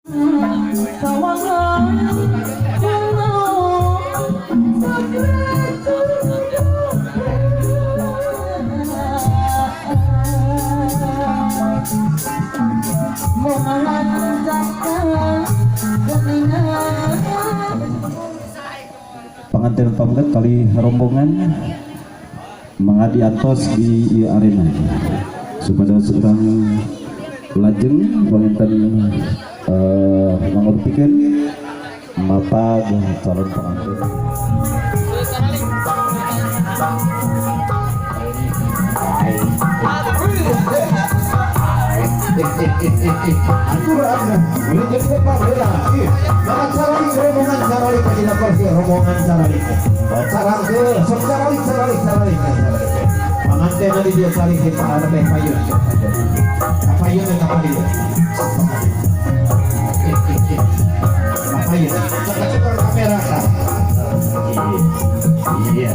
Pengantin pamungkas kali rombongan mengadi antos di arena supaya sedang lajeng pengantin mengurpikan mata calon pengantin. Pengantin tadi dia cari kita ada payung. Payung yang apa dia? Payung. Cepat kamera kan. Iya.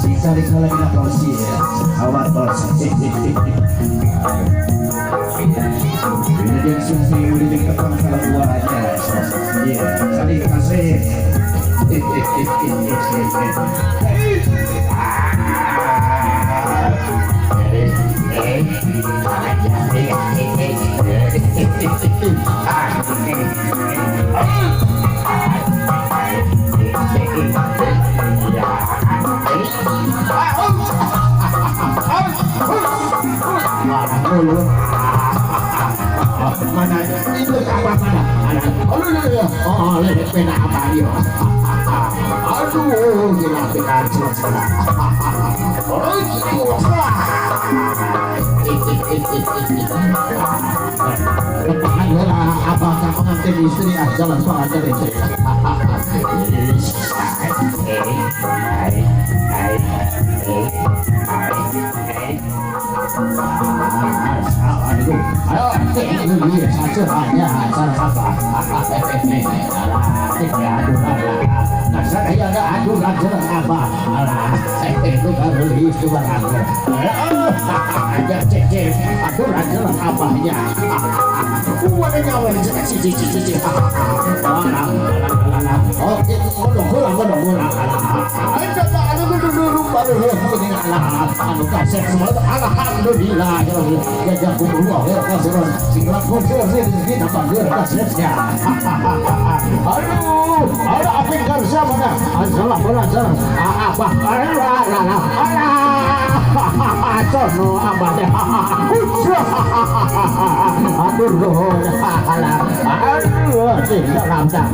Sisa di kala kita porsi ya. Awat bos. Ini dia sungsi udah dekat masalah dua aja. Iya. Saling kasih. Mana itu kapan mana? Oh, lewat pena apa dia? Aduh, gila pekan selesai. Apakah pengantin istri jalan pengantin istri? Ayo, ini satu hanya salah apa? Saya ada aduan jalan apa? Itu baru itu barang. Ada cek aduan jalan apanya? Buat nyawa di sini. Oh, itu bodoh. Ada dulu baru anu kasih semua alhamdulillah ya kumullah ya kasih singkat konser ini dapat dia kasihnya. Aduh, ada apa yang harus mana? Salah apa? Sono abade. Aduh, tidak lancar.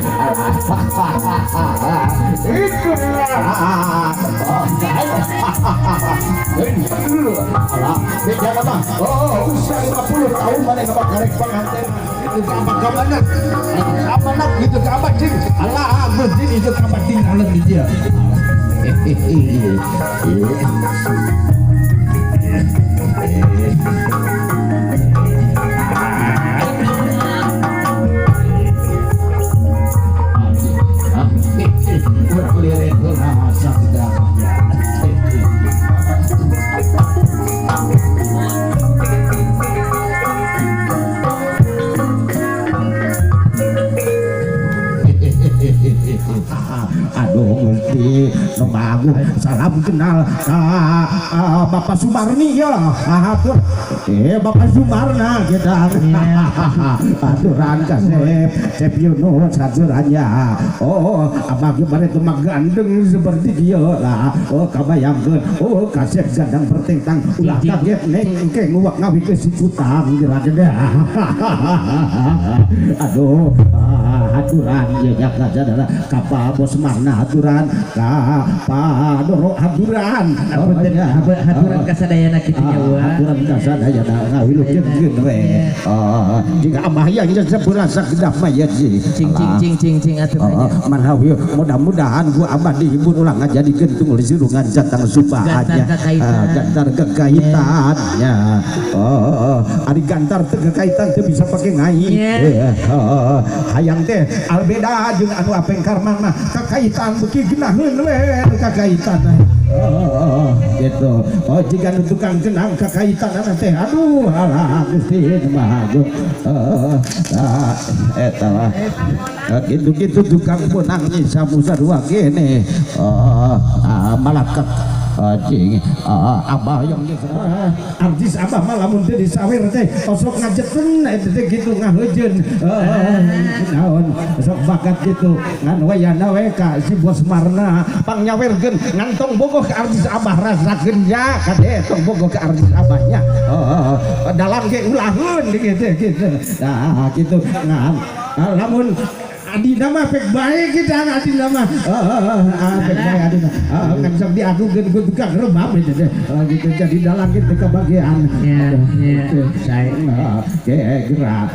Beda apa? Oh, usia 50 tahun mana yang karek pengantin itu kapan amanat gitu kapan cing Allah berdin itu kapan tinggalan dia. Aduh ngerti bagus salam kenal Bapak Sumarni ya Bapak Sumarna kita aturan Kasep Yunus aturannya oh abah gimana itu mah gandeng seperti dia lah oh kabayangkeun oh Kasep gandang pertentang ulah kaget neng engke nguak ngawi ke si Cutang kira-kira aduh aturan ya saja adalah kapal bos Marna aturan Pak Doro aturan aturan kasadayana kitu nya aturan kasadayana ngawilukeun we jika abah yang sebelah sakedah mayat sih cing aturan manhawi mudah-mudahan gua abah dihibur ulang ngajadikeun tunggal sirungan jatang subahannya gantar kekaitannya ari gantar teu kekaitan teu bisa pake ngai hayang teh albeda jeung anu apeng karmana kakaitan beuki geunaheun we kakaitan gitu. Oh jika tukang kenang kekaitan teh aduh alah Gusti Mah Agung. Eta lah gitu tukang punang sabu sarua kene malakat anjing abah yang artis abah mah lamun teh disawer teh sok ngajeteun eta teh kitu ngaheujeun naon sok bakat kitu ngan wayana we ka si Bos Marna pang nyawerkeun ngantong bogoh ka artis abah rasakeun ya kade tong bogoh ka artis abahnya dalam ge ulaheun gitu nah kitu ngan lamun Adina mah pek bae kita Adina mah pek bae Adina kan sok diadukeun ku tukang rebab gitu jadi dalang kita kebagian ya saya gerak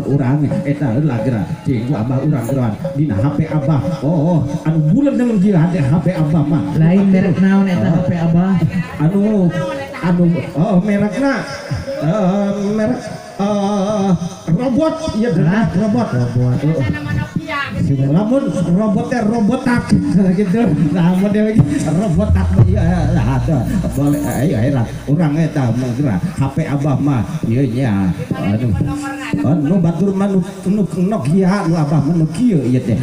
urang eta heula geura cing abah urang geura dina HP abah anu bulan dengan gila HP abah mah lain merek naon eta HP abah anu merekna merek robot ya benar robot lamun robotnya robotak gitu nah model robotak ya boleh ayo urang eta mah HP abah mah ieu nya anu batur manu Nokia nu abah mah Nokia ieu teh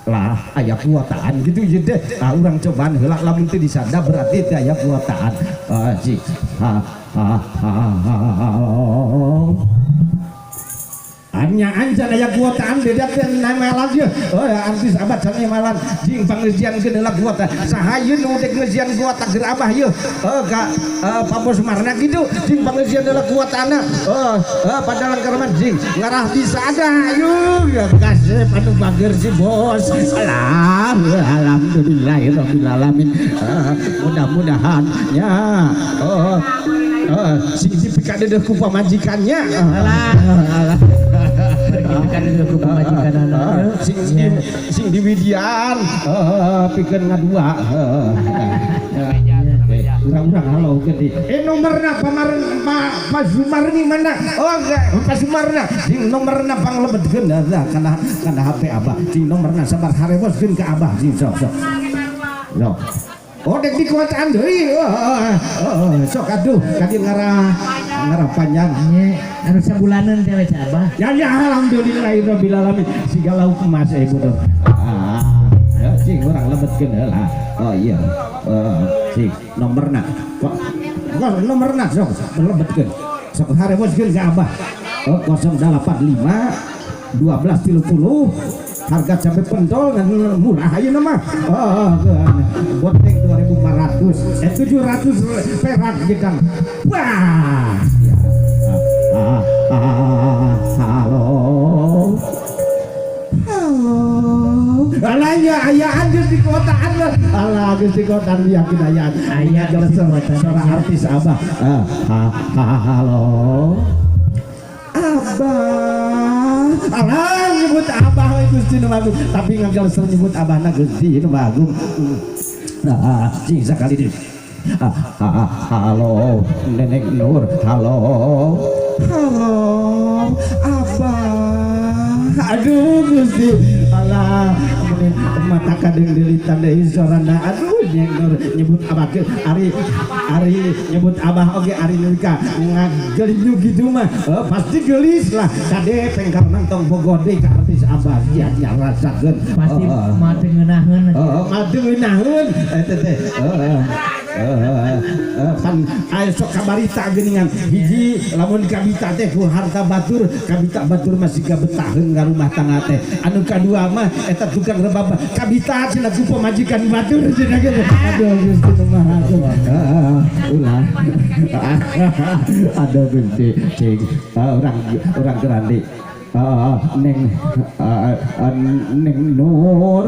lah aya kuataan gitu jadi urang cobaan heula lamun teu disada berarti teh aya kuataan cik hanya anjan aya kuotaan beda teh nama lagi artis abah can malan jing pangeujian geun heula kuota sahayeun nu dek ngeujian kuota keur abah ieu ka Pak Bos Marna kitu jing pangeujian heula kuotana padahal karman jing ngarah disada ayo ya kasep anu bager si Bos alhamdulillahirabbil alamin mudah-mudahan ya sing dipikade deuh ku pamajikannya kan itu pemajikan anak sing di Widian pikeun ngadua urang-urang halo gede nomerna Pak Sumarni mana Pak Sumarna sing nomerna panglebetkeun kana HP abah sing nomerna sabar harewoskeun ka abah sing sok dek di kuataan deui sok aduh kadi ngarah panjang anu sabulanan teh we abah ya alhamdulillahirabbil alamin siga lauk emas ibu tuh ya sing urang lebetkeun heula iya sing nomerna kok nomerna sok lebetkeun sok harewoskeun ka abah 085 1230 harga cabai pendol dan murah aja nama boteng 2.500 700 perak gitu wah halo alanya ayah anjir di kota anda alah anjir di kota yakin ayah seorang artis abah halo abah alah nyebut abah Gusti Nu Agung tapi ngagal nyebut abahna Gusti Nu Agung sing sakali deui halo Nenek Nur halo abah aduh Gusti alah mata kadeng dilitan deui sorana aduh Nenek Nur nyebut abah ari nyebut abah oge ari nikah ngageliu gitu mah pasti gelis lah kade pengkar nantong bogode ka artis abah sia rasakeun pasti mah teu ngeunaheun eta teh pan aya sok kabarita geuningan hiji lamun kabita teh ku harta batur kabita batur masih kabetaheun ka rumah tangga teh anu kadua mah eta tukang rebab kabita cenah ku pamajikan batur cenah gitu aduh Gusti Nu Maha Agung ulah aduh Gusti cing orang gerandi Neng Nur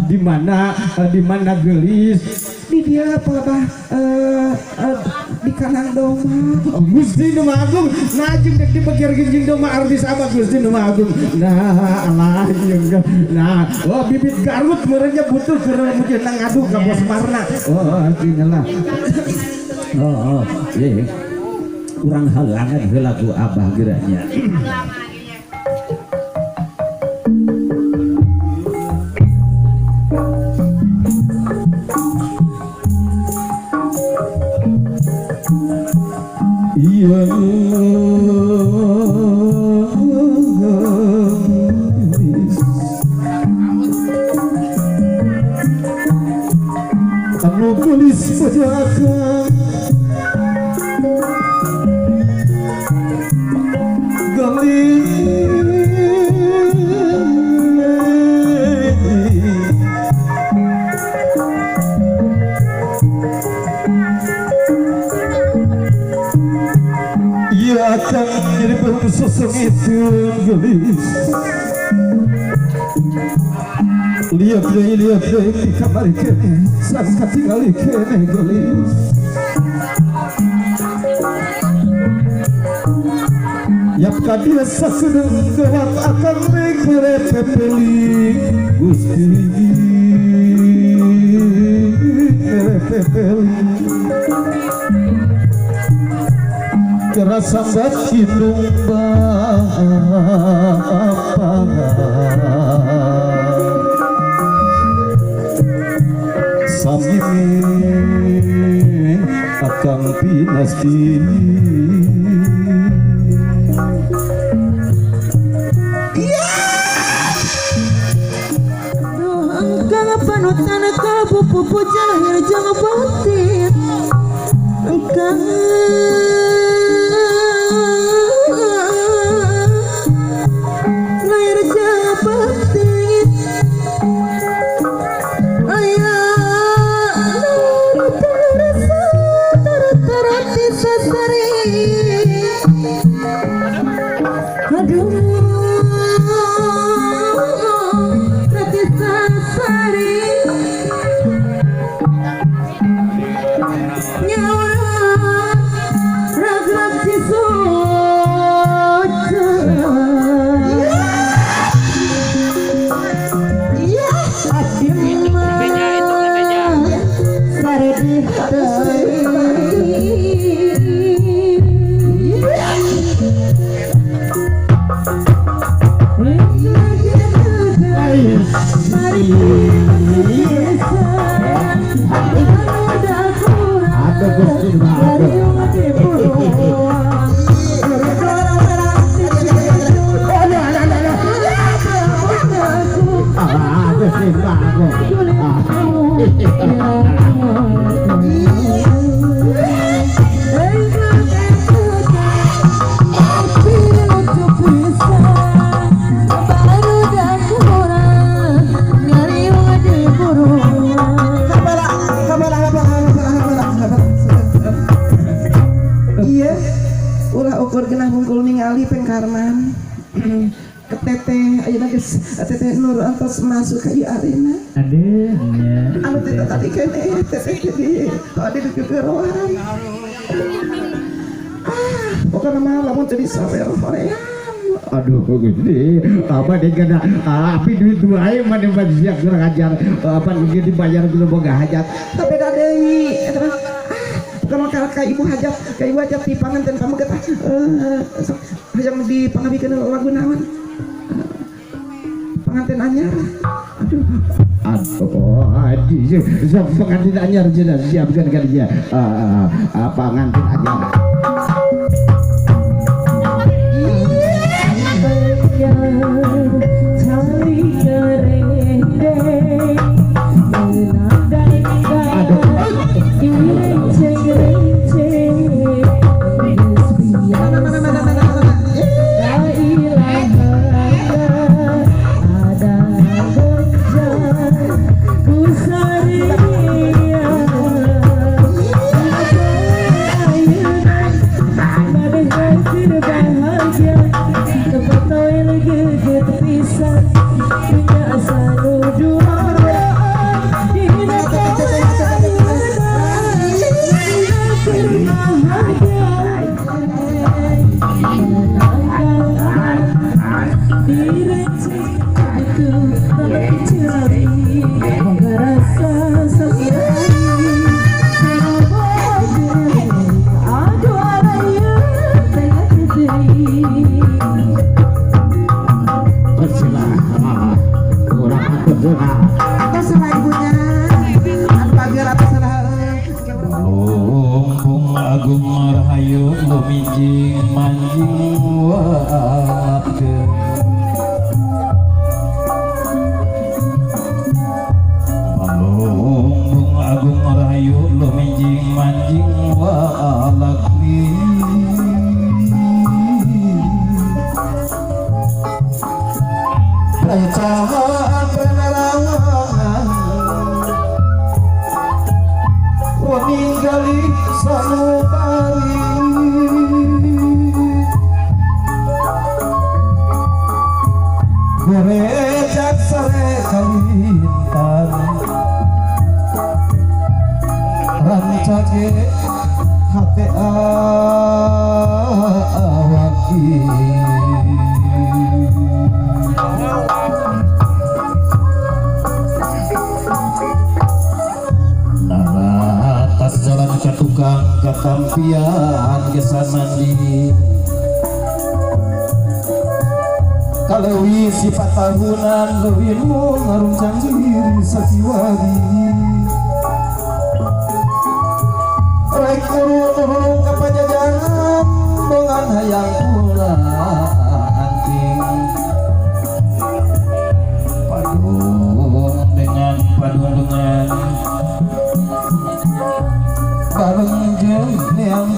di mana gelis di dia apa di kanan doma Gusti Nu Agung najung dek dipekir ginjing doma artis apa Gusti Nu Agung nah alah nah bibit Garut merenya butuh keur mungkin nang ngadu ka Bos Marna tinggallah iya urang halangan heula ku abah geuranya Iya anu gelis pajakan ia akan jadi bersosok itu gelis. Lihat deh di kamar kene, sangka tinggal kene gelis. Yang kadia sedang gelap akan mengkere pepeli Gusti kere pepeli kerasa batin lumba samimi akan pinasti panutan pupu jahir jangan batin engkau lahir jangan batin ayah terasa terhati sesari aduh hati sesari ukur genah bungkul ningali pengkarman ketete ayeuna geus teteh Nur antos masuk ka ieu arena Aduh, anu teh tadi kene teteh di tadi di kegerohan pokoknya mah lamun teh disawer hoream aduh Gusti apa deh kena api duit dua aja mana siap kurang ajar apa mungkin dibayar dulu boga hajat tapi beda deui kalau kayak ibu hajat di panganten kamu kata hajat di pangabikeun lagu naon pengantin anyar aduh aji siap pengantin anyar jelas siapkan kan dia pengantin anyar Lumbung Agung Marhayu lumijing manjing waatkeun Palung agung rahayu lumijing manjing walakni Rancaan penerawangan Waninggali sanubari Gorejak sare kalintan Rancage hati awaki atas jalan ke tukang ketampian gesan mandi kalewi sifat tahunan lewinmu ngaruncang diri sakiwari rek urung ke pajajaran dengan hayang pula anting padung dengan bareng jeung yang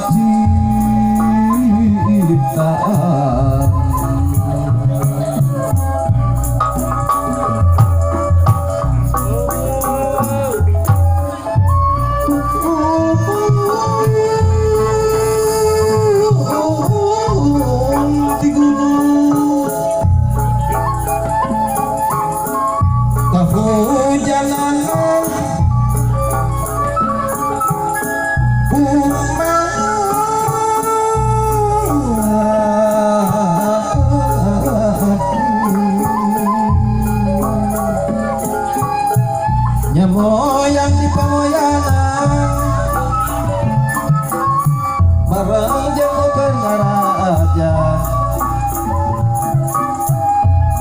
ciptaan di gunung kehujanan moyang di pamoyanan bareng jeung ngaraja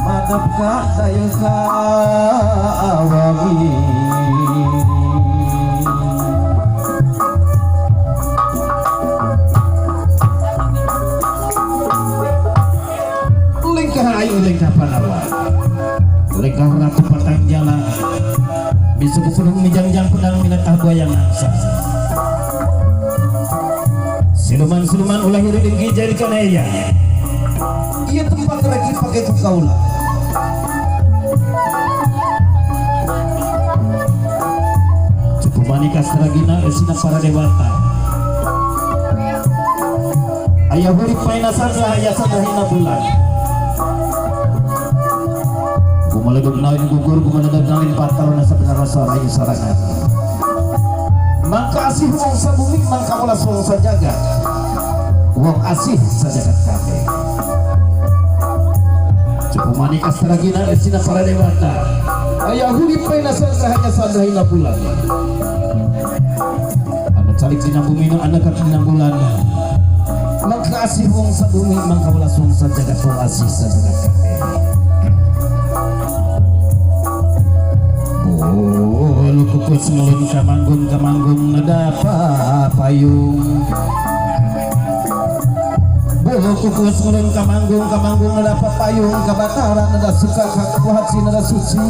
madep ka daya kawangi lingkah ayu lingkah panawa lingkah ratu patang jalan bisa kesulung mijang-jang pedang minat buaya ngangsa siluman-siluman ulah hirup tinggi jari kanaya iya tempat lagi pakai kukaula cukup manikas ragina esina para dewata ayah hurip painasan rahaya sadrahina bulan Gumaledog na gugur gumaledog na patar na sa pinarasa ay sarangan mangka asih wong sa bumi mangka ulas wong sa jagat wong asih sa jagat kami cukup manikas ragina esina para dewata ayah hurip painasan rahaya sadrahina bulan anu calik dina bumi nu anda dina bulan mangka asih wong sa bumi mangka ulas wong sa jagat wong asih sa jagat kami lu kukus ngelun kamanggung nadapa payung bulu kukus ngelun kamanggung nadapa payung kabataran nada suka kakuhat si nada suci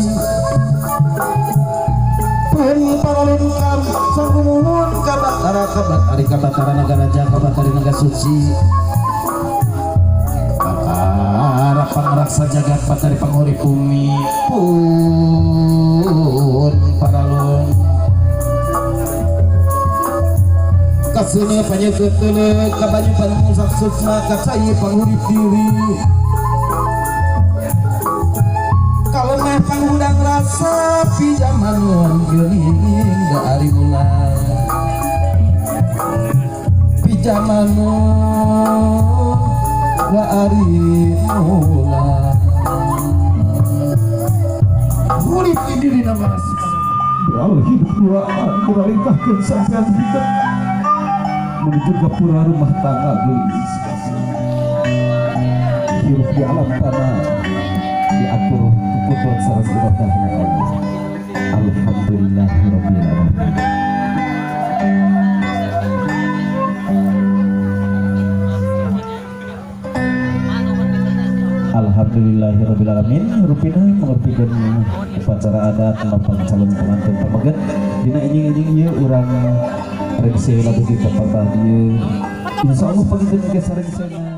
pun paralun kam sanggumun kabataran naga raja kabatari naga suci para pangraksa jagat patari panghuri bumi pun paralun kasune panyekeuteuleuk kabanyu panusak sukma kacai panghuri diri kalemeh panghudang rasa pijaman geuning da ari ulang pijaman wa ari ulang urip di diri nama berawal hidup dua kuralingkahkan sampean kita menuju ke pura rumah tangga gelis hidup di alam tanah diatur keputusan saras ibadahnya Allah alhamdulillahirabbil alamin Alhamdulillahirrabbilalamin. Rupina mengertikan upacara adat bapak calon pengantin pamagen. Dina inying-inying ieu urang rengse lagu kita papa ieu. Insyaallah pagi teh sareng